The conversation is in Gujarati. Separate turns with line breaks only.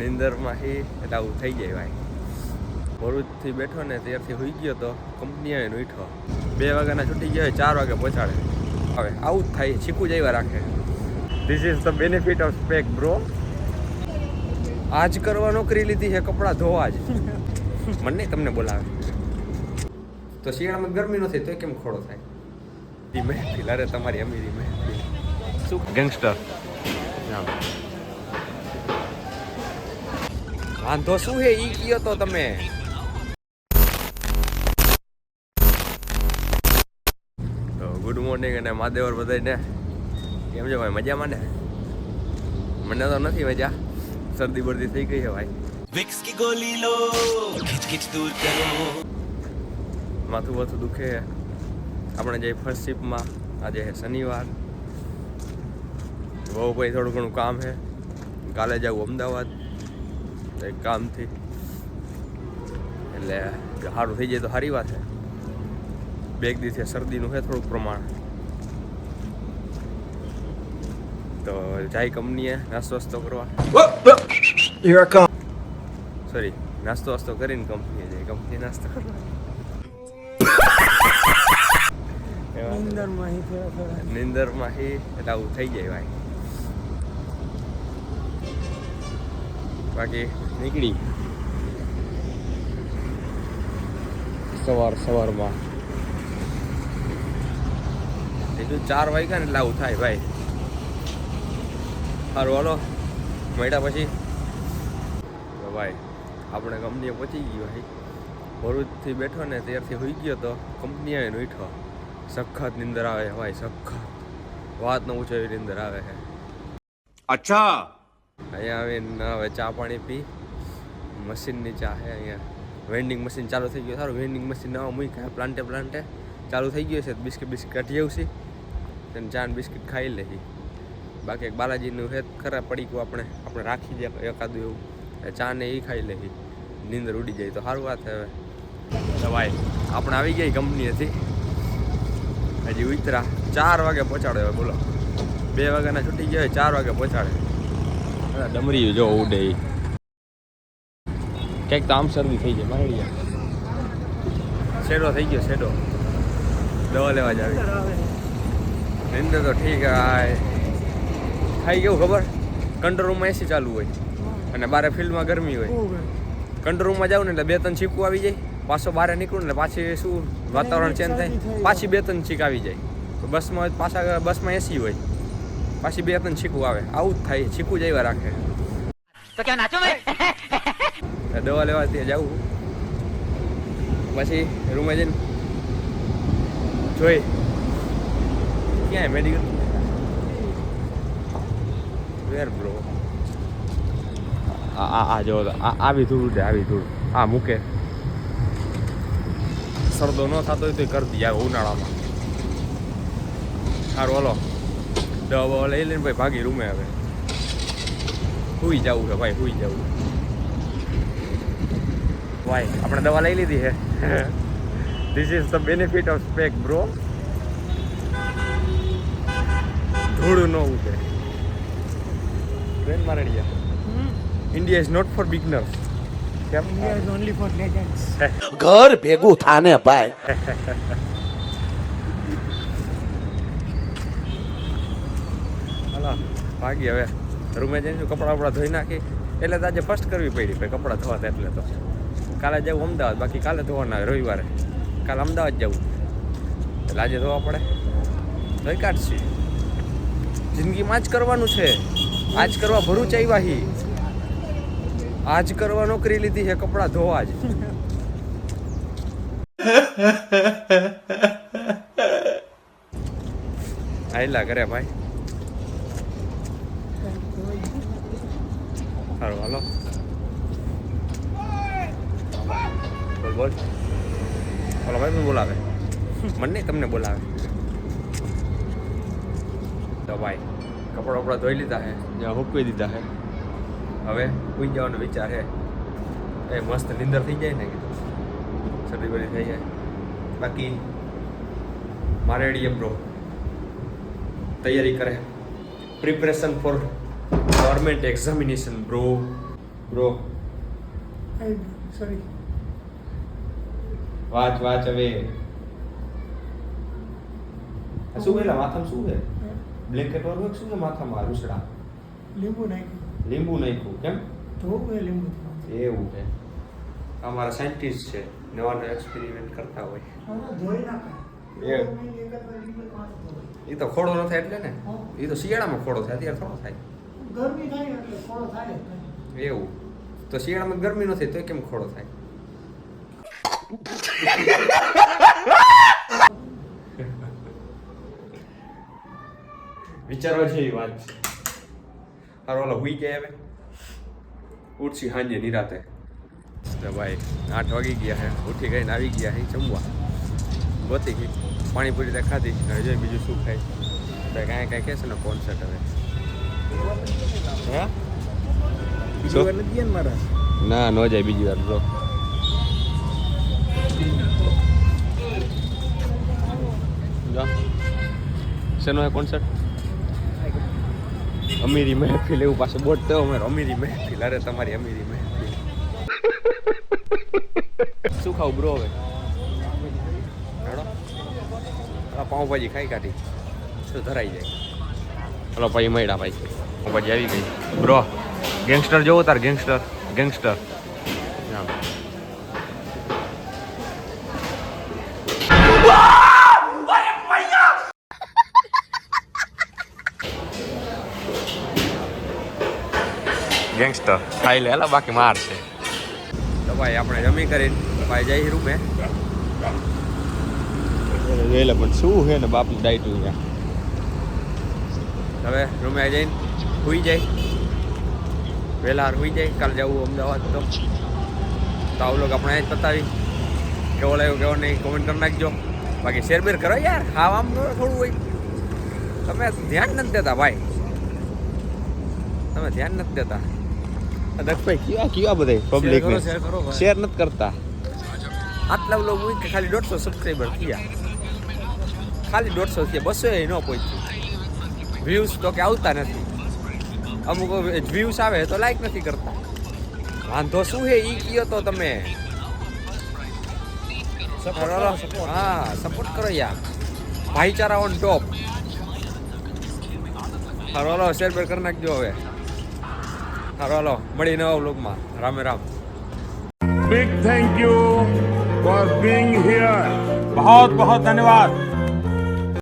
નીંદરમાં એટલે આવું થઈ જાય ભાઈ. ભરૂચથી બેઠો ને ત્યારથી હોઈ ગયો તો કંપની આવીને ઉઠો 2 વાગ્યાના છૂટી ગયા હોય 4 વાગે પહોંચાડે. હવે આવું જ થાય, છીકું જ આવ્યા રાખે. This is the benefit of spec bro. આજ કરવા નોકરી લીધી છે, કપડાં ધોવા જ. મને નહીં તમને બોલાવે તો શિયાળામાં ગરમી નથી તો કેમ ખોડો થાય? એ મહેફિલ, અરે તમારી અમીરી મહેફિલ. શું ગેંગસ્ટર વાંધો શું હે ઈ કયો તો તમે. તો ગુડ મોર્નિંગ અને માદેવર બધાને કેમ છે ભાઈ? મજામાં ને? મને તો નથી મજા, શરદી બરદી થઈ ગઈ છે ભાઈ.
વિક્સ કી ગોલી લો, ખીચ ખીચ દૂર કરો.
માથું બાથું દુખે. આપણે જે ફર્સ્ટ શિપમાં આજે છે શનિવાર. બહુ ભાઈ થોડું ઘણું કામ છે. કાલે જાઉં અમદાવાદ એક કામથી, એટલે સારું થઈ જાય તો સારી વાત છે. 2 દિવસે શરદીનું છે થોડુંક પ્રમાણ. તો જાય કંપનીએ નાસ્તો વાસ્તો કરવા. સોરી, નાસ્તો વાસ્તો કરીને કંપનીએ જાય. કંપની નાસ્તો કરવા નીંદરમાં એટલે આવું થઈ જાય ભાઈ. બાકી નીકળી સવારમાં એટલું 4 વાગ્યા ને એટલે આવું થાય ભાઈ. સારું હાલો મળ્યા પછી. ભાઈ આપણે કંપનીએ પહોંચી ગયો ભાઈ. ભરૂચથી બેઠો ને ત્યારથી હોઈ ગયો તો કંપની આવીને ઉઠો. સખત નીંદર આવે છે ભાઈ, સખત. વાત ન પૂછો એવી નીંદર આવે છે.
અચ્છા,
અહીંયા આવીને હવે ચા પાણી પી. મશીનની ચા છે અહીંયા. વેન્ડિંગ મશીન ચાલુ થઈ ગયું. સારું વેન્ડિંગ મશીન નવા મૂક્યા પ્લાન્ટે ચાલુ થઈ ગયું છે. બિસ્કિટ કાઢી આવશે અને ચા ને બિસ્કિટ ખાઈ લેશી. બાકી એક બાલાજીનું હેત ખરા પડીકું આપણે રાખી દે એકાદું એવું. ચા ને એ ખાઈ લેશી. નીંદર ઉડી જાય તો સારું વાત. હવે ભાઈ આપણે આવી ગઈ કંપનીએથી. હજી ઉતરા 4 વાગે પહોંચાડે. હવે બોલો 2 વાગ્યાના છૂટી ગયા હોય 4 વાગે પહોંચાડે. ડમરી જો ઉડે કંઈક તો આમ શરદી થઈ જાય મારે. શેડો થઈ ગયો, શેડો દવા લેવા જ આવી. નીંદર તો ઠીક થાય. કેવું ખબર, કંટ્રોલ રૂમમાં એસી ચાલુ હોય અને બારે ફિલ્ડમાં ગરમી હોય. કંટ્રોલ રૂમમાં જાવ ને એટલે 2-3 છીકું આવી જાય. પાછો બહાર નીકળું ને પાછી શું વાતાવરણ ચેન્જ થાય, પાછી 2-3 છીક આવી જાય. બસમાં પાછા બસમાં એસી હોય, પાછી 2-3 છીકું આવે. આવું જ થાય, છીકું જ આવ્યા રાખે.
તો ક્યાં નાચો ભાઈ?
દવા લેવા ત્યાં જવું, પછી રૂમે જઈને જોઈ ક્યાંય મેડિકલ વેર બ્રો. આ જો આવી ધૂળ ઉડે, આવી ધૂળ આ મૂકે. સરદો ન થતો હોય તો કરી દઈએ ઉનાળામાં. સારું હલો દવા બવા લઈ લઈને ભાઈ ભાગી રૂમે. હવે સુઈ જવું છે ભાઈ, સુઈ જવું ભાઈ. આપણે દવા લઈ લીધી છે. This is the benefit of spec bro. ધૂળ ન ઉડે. ટ્રેન મારડિયા. India is not for beginners.
India is only for legends.
ઘર ભેગું થાને ભાઈ.
હાલો ભાગી હવે રૂમે જઈને કપડાં વપડા ધોઈ નાખી. એટલે તો આજે ફર્સ્ટ કરવી પડી ભાઈ કપડાં ધોવા. એટલે તો કાલે જવું અમદાવાદ, બાકી કાલે ધોવાના રવિવારે. કાલે અમદાવાદ જવું એટલે આજે ધોવા પડે. ધોઈ કાઢશે. જિંદગીમાં જ કરવાનું છે. આજ કરવા ભરૂચ આવ્યા હી. આજ કરવા નોકરી લીધી છે, કપડાં ધોવા જ. આયલા કરે ભાઈ. સારું હાલો બોલ. બોલો ભાઈ, મને બોલાવે. મને નહીં તમને બોલાવે. તો ભાઈ કપડા વપડા ધોઈ લીધા છે, જ્યાં મૂકવી દીધા છે. હવે સુઈ જવાનો વિચાર છે. એ મસ્ત નીંદર થઈ જાય ને, કીધું શરદી બરી થઈ જાય. બાકી મારે એડીએ બ્રો તૈયારી કરે, preparation for government examination bro. Bro
sorry
વાચ હવે શું પેલા માથામાં શું છે બ્લેન્કેટ વાળું શું છે માથામાં રૂસડા
લીંબુ નાખ્યું
લીંબુ નાખ્યું કેમ
ધોવું એ લીંબુ
એવું છે અમારા સાયન્ટિસ્ટ છે નવા નવા એક્સપેરિમેન્ટ કરતા હોય
ધોઈ નાખે
એ તો ખોડો ન થાય એટલે ને એ તો શિયાળામાં ખોડો થાય અત્યારે થોડો થાય
ગરમી થાય એટલે ખોડો થાય
એવું તો શિયાળામાં ગરમી ન થાય તો કેમ ખોડો થાય વિચારવા જેવી વાત છે હારો ઓલા હુઈ ગયા હવે ઉઠશી સાંજે નિરાતે તો ભાઈ 8 વાગી ગયા હે ઉઠી ગઈને આવી ગયા હે જમવા ગોતી ગઈ પાણીપુરી તો ખાધી હવે જોઈ બીજું શું ખાય તો કાંઈ કહેશે ને કોન્સર્ટ હવે હે
બીજી વાર નથી ગયા ને મારા
ના ન જાય બીજી વાર બ્રો જા શેનો હે કોન્સર્ટ અમીરી મહેફિલ એવું પાછું બોટ તો અમારે અમીરી મહેફિલ અરે તમારી અમીરી મહેફિલ શું ખાવ બ્રો હવે હેડો પાઉંભાજી ખાઈ કાઢી શું ધરાઈ જાય હલો ભાઈ મળ્યા ભાઈ પાઉંભાજી આવી ગઈ બ્રો ગેંગસ્ટર જોવો તાર ગેંગસ્ટર ગેંગસ્ટર ખાઈ લે હેલા બાકી માર છે તો ભાઈ આપણે જમી કરીને ભાઈ જઈ રૂમે જોયેલા પણ શું છે ને બાપનું ડાયટું હવે રૂમે જઈને સુઈ જાય વહેલા સુઈ જાય કાલે જવું અમદાવાદ તો આ લોકો આપણે અહીં જ પતાવી કેવો લાગ્યો કેવો નહીં કોમેન્ટ કરી નાખજો બાકી શેરબેર કરો યાર ખાવામાં થોડું હોય તમે ધ્યાન નથી દેતા ભાઈ તમે ધ્યાન નથી દેતા દક્ષભાઈ કેવા બધા પબ્લિક શેર નથી કરતા આટલા લોકો કે ખાલી 150 સબસ્ક્રાઈબર થયા ખાલી 150 થયા 200 ન પહોંચ્યું વ્યૂઝ તો કે આવતા નથી અમુક વ્યૂઝ આવે તો લાઈક નથી કરતા વાંધો શું છે ઈ કયો તો તમે હા સપોર્ટ કરો યાર ભાઈચારા ઓન ટોપ હાલો શેર બેર કરી નાખજો હવે હાલો મળી નવા વ્લોગમાં રામે Ram
Big thank you for being here.
बहुत बहुत धन्यवाद